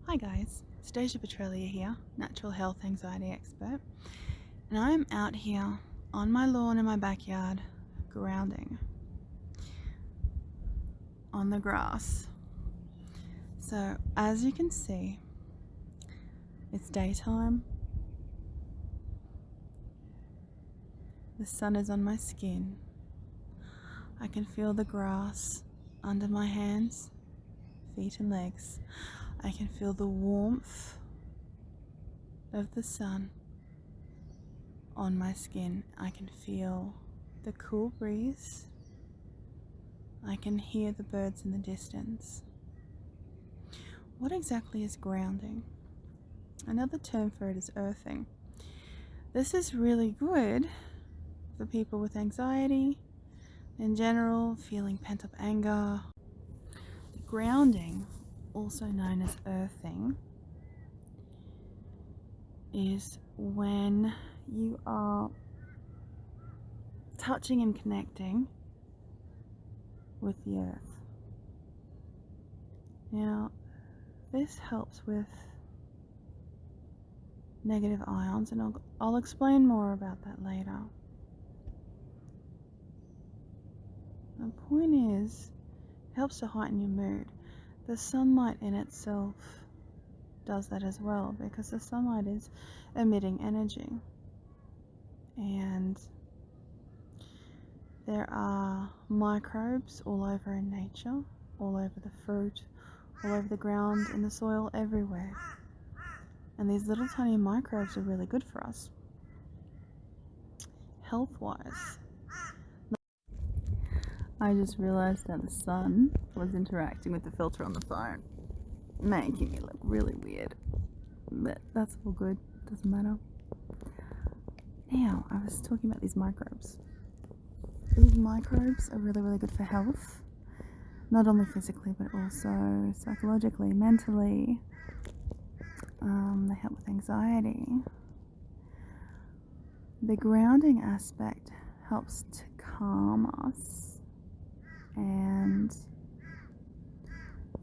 Hi guys, Stasia here, natural health anxiety expert, and I'm out here on my lawn in my backyard grounding on the grass. So as you can see, it's daytime, the sun is on my skin, I can feel the grass under my hands, feet and legs. I can feel the warmth of the sun on my skin. I can feel the cool breeze. I can hear the birds in the distance. What exactly is grounding? Another term for it is earthing. This is really good for people with anxiety, in general, feeling pent-up anger. Grounding, also known as earthing, is when you are touching and connecting with the earth. Now, this helps with negative ions, and I'll explain more about that later. The point is, it helps to heighten your mood. The sunlight in itself does that as well, because the sunlight is emitting energy, and there are microbes all over in nature, all over the fruit, all over the ground, in the soil, everywhere. And these little tiny microbes are really good for us, health-wise. I just realized that the sun was interacting with the filter on the phone, making me look really weird, but that's all good, doesn't matter. Now, I was talking about these microbes. These microbes are really good for health, not only physically but also psychologically, mentally. They help with anxiety. The grounding aspect helps to calm us, and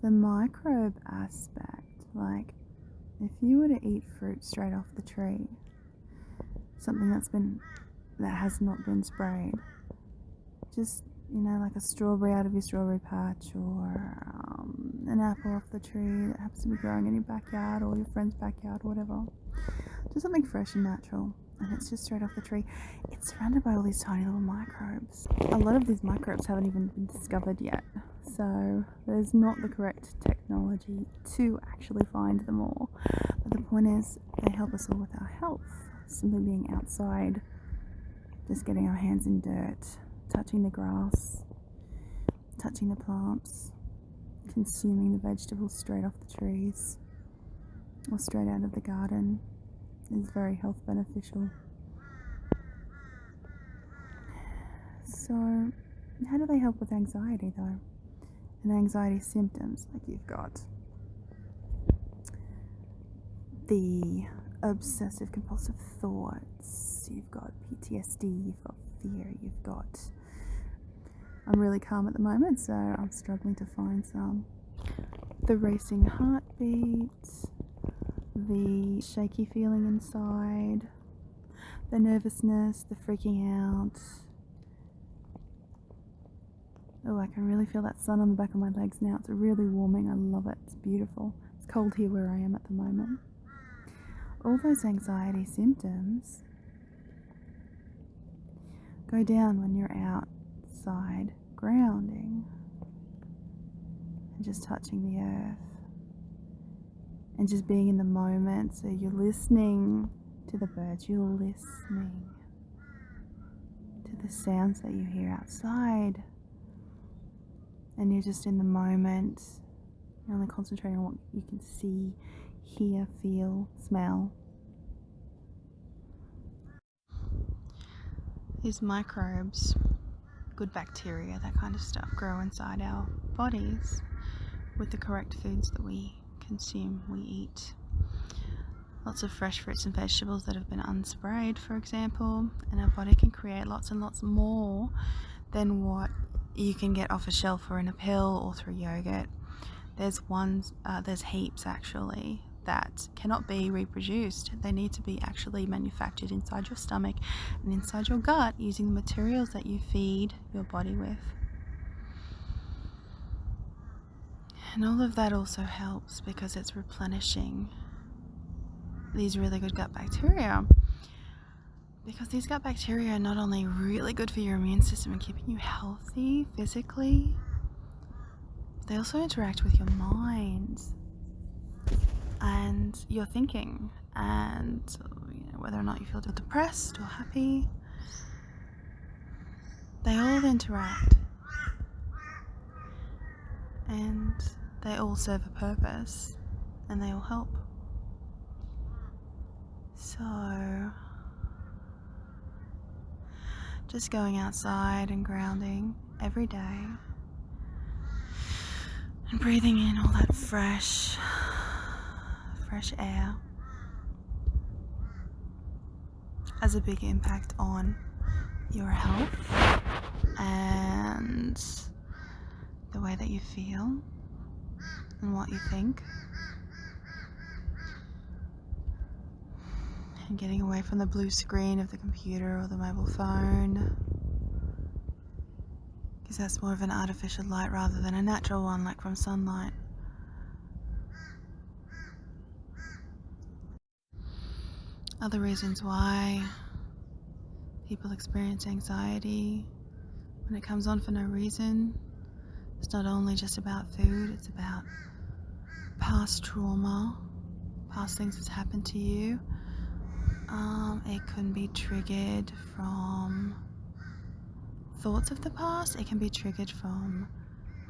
the microbe aspect, like if you were to eat fruit straight off the tree, something that has not been sprayed, just, like a strawberry out of your strawberry patch, or an apple off the tree that happens to be growing in your backyard or your friend's backyard or whatever, just something fresh and natural, and it's just straight off the tree. It's surrounded by all these tiny little microbes. A lot of these microbes haven't even been discovered yet, so there's not the correct technology to actually find them all, but the point is, they help us all with our health. Simply being outside, just getting our hands in dirt, touching the grass, touching the plants, consuming the vegetables straight off the trees or straight out of the garden is very health beneficial. So, how do they help with anxiety though? And anxiety symptoms, like you've got the obsessive compulsive thoughts, you've got PTSD, you've got fear, you've got, I'm really calm at the moment, so I'm struggling to find some, the racing heartbeat, the shaky feeling inside, the nervousness, the freaking out. Oh, I can really feel that sun on the back of my legs now. It's really warming. I love it. It's beautiful. It's cold here where I am at the moment. All those anxiety symptoms go down when you're outside grounding and just touching the earth and just being in the moment. So you're listening to the birds, you're listening to the sounds that you hear outside, and you're just in the moment. You're only concentrating on what you can see, hear, feel, smell. These microbes, good bacteria, that kind of stuff, grow inside our bodies with the correct foods that we consume, we eat. Lots of fresh fruits and vegetables that have been unsprayed, for example, and our body can create lots and lots more than what you can get off a shelf or in a pill or through yogurt. There's heaps actually that cannot be reproduced. They need to be actually manufactured inside your stomach and inside your gut using the materials that you feed your body with. And all of that also helps because it's replenishing these really good gut bacteria. Because these gut bacteria are not only really good for your immune system and keeping you healthy physically, they also interact with your mind and your thinking, and whether or not you feel depressed or happy. They all interact, and they all serve a purpose, and they all help. So just going outside and grounding every day and breathing in all that fresh air has a big impact on your health and the way that you feel and what you think. And getting away from the blue screen of the computer or the mobile phone, because that's more of an artificial light rather than a natural one, like from sunlight. Other reasons why people experience anxiety when it comes on for no reason, it's not only just about food, it's about past trauma, past things that's happened to you. It can be triggered from thoughts of the past. It can be triggered from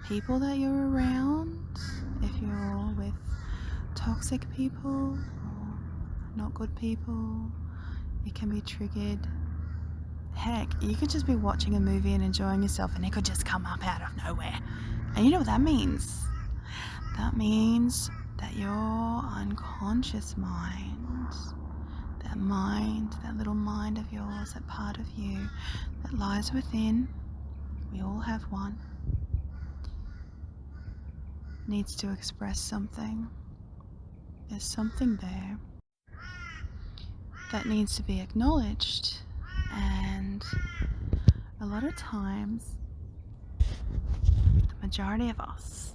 people that you're around. If you're with toxic people or not good people, it can be triggered. Heck, you could just be watching a movie and enjoying yourself and it could just come up out of nowhere. And you know what that means? That means that your unconscious mind, that little mind of yours, that part of you that lies within, we all have one, needs to express something. There's something there that needs to be acknowledged, and a lot of times, the majority of us,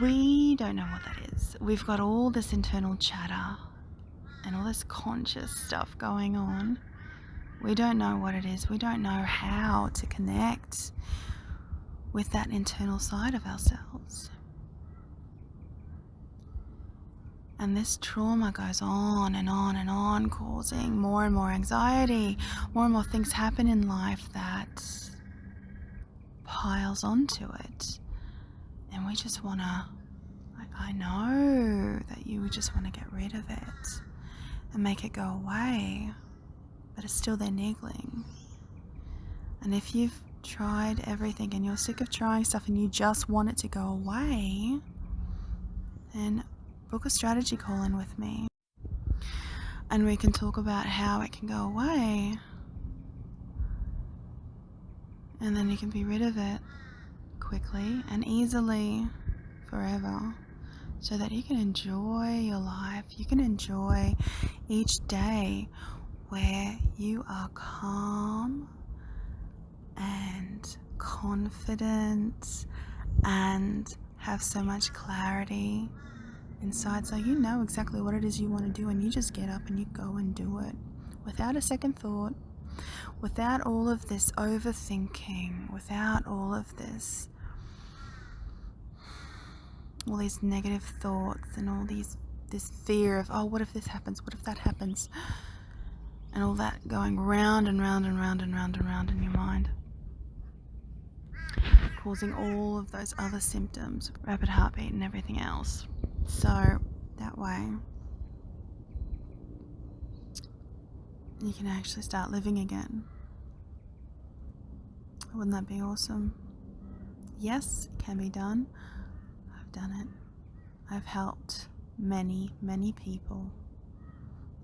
we don't know what that is. We've got all this internal chatter and all this conscious stuff going on. We don't know what it is. We don't know how to connect with that internal side of ourselves. And this trauma goes on and on and on, causing more and more anxiety. More and more things happen in life that piles onto it. And we just want to, I know that you just want to get rid of it and make it go away, but it's still there niggling. And if you've tried everything and you're sick of trying stuff and you just want it to go away, then book a strategy call in with me and we can talk about how it can go away, and then you can be rid of it quickly and easily forever, so that you can enjoy your life. You can enjoy each day where you are calm and confident and have so much clarity inside, so you know exactly what it is you want to do, and you just get up and you go and do it without a second thought, without all of this overthinking, without all these negative thoughts and all this fear of, oh, what if this happens, what if that happens, and all that going round and round and round and round and round in your mind, causing all of those other symptoms, rapid heartbeat and everything else. So that way you can actually start living again. Wouldn't that be awesome? Yes, it can be done. I've done it. I've helped many, many people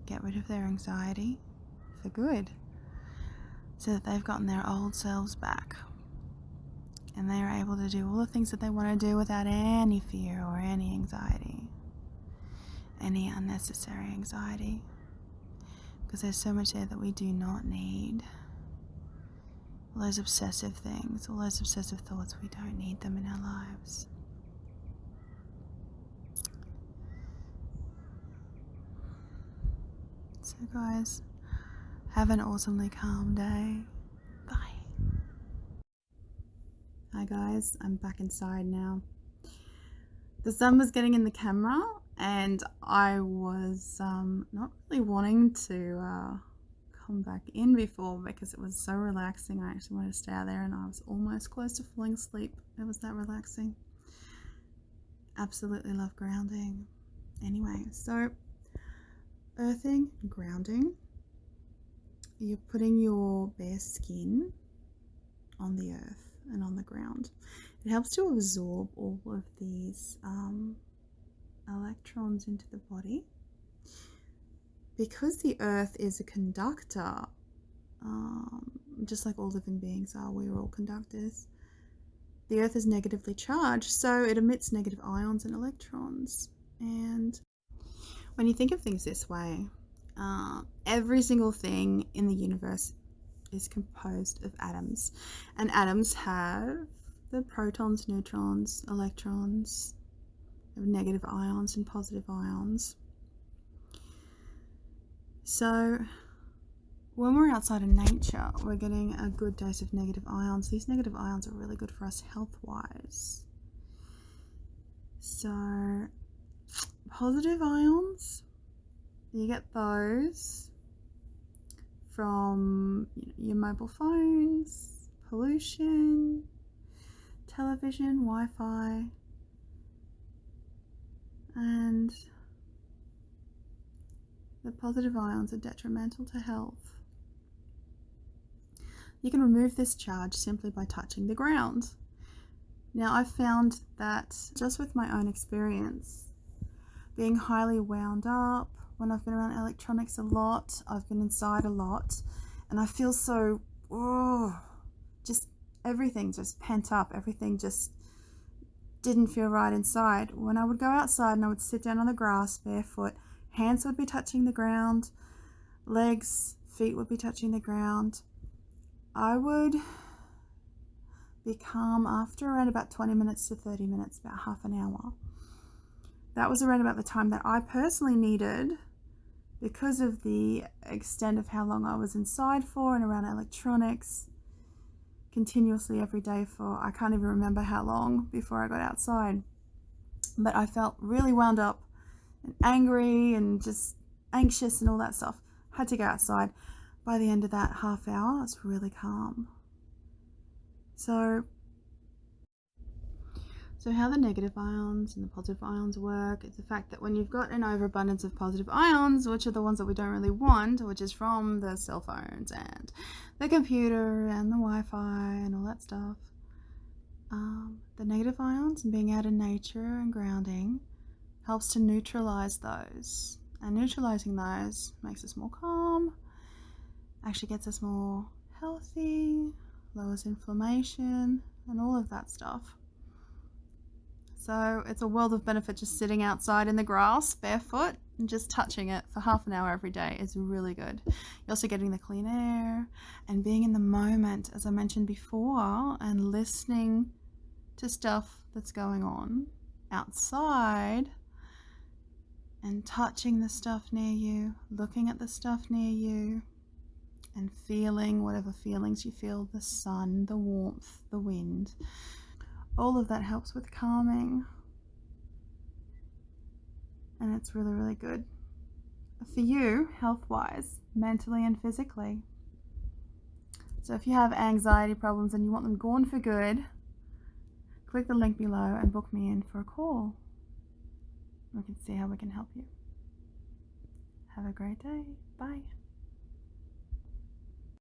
get rid of their anxiety for good, so that they've gotten their old selves back And they are able to do all the things that they want to do without any fear or any anxiety, any unnecessary anxiety, because there's so much there that we do not need. All those obsessive things, all those obsessive thoughts, we don't need them in our lives. So guys, have an awesomely calm day. Bye. Hi guys, I'm back inside now. The sun was getting in the camera and I was not really wanting to come back in before because it was so relaxing. I actually wanted to stay out there and I was almost close to falling asleep. It was that relaxing. Absolutely love grounding. Anyway, so earthing and grounding. You're putting your bare skin on the earth and on the ground. It helps to absorb all of these electrons into the body. Because the earth is a conductor, just like all living beings are, we're all conductors. The earth is negatively charged, so it emits negative ions and electrons. And when you think of things this way, every single thing in the universe is composed of atoms, and atoms have the protons, neutrons, electrons, negative ions and positive ions. So when we're outside in nature, we're getting a good dose of negative ions. These negative ions are really good for us health-wise. So positive ions, you get those from your mobile phones, pollution, television, Wi-Fi, and the positive ions are detrimental to health. You can remove this charge simply by touching the ground. Now, I've found that just with my own experience, being highly wound up, when I've been around electronics a lot, I've been inside a lot, and I feel so, just everything just pent up, everything just didn't feel right inside. When I would go outside and I would sit down on the grass barefoot, hands would be touching the ground, legs, feet would be touching the ground. I would be calm after around about 20 minutes to 30 minutes, about half an hour. That was around about the time that I personally needed, because of the extent of how long I was inside for and around electronics continuously every day for, I can't even remember how long before I got outside. But I felt really wound up and angry and just anxious and all that stuff. Had to go outside. By the end of that half hour, I was really calm. So how the negative ions and the positive ions work is the fact that when you've got an overabundance of positive ions, which are the ones that we don't really want, which is from the cell phones and the computer and the Wi-Fi and all that stuff, the negative ions and being out in nature and grounding helps to neutralize those. And neutralizing those makes us more calm, actually gets us more healthy, lowers inflammation and all of that stuff. So it's a world of benefit just sitting outside in the grass barefoot and just touching it for half an hour every day is really good. You're also getting the clean air and being in the moment, as I mentioned before, and listening to stuff that's going on outside and touching the stuff near you, looking at the stuff near you and feeling whatever feelings you feel, the sun, the warmth, the wind. All of that helps with calming, and it's really, really good for you health-wise, mentally and physically. So if you have anxiety problems and you want them gone for good, click the link below and book me in for a call. We can see how we can help you. Have a great day. Bye.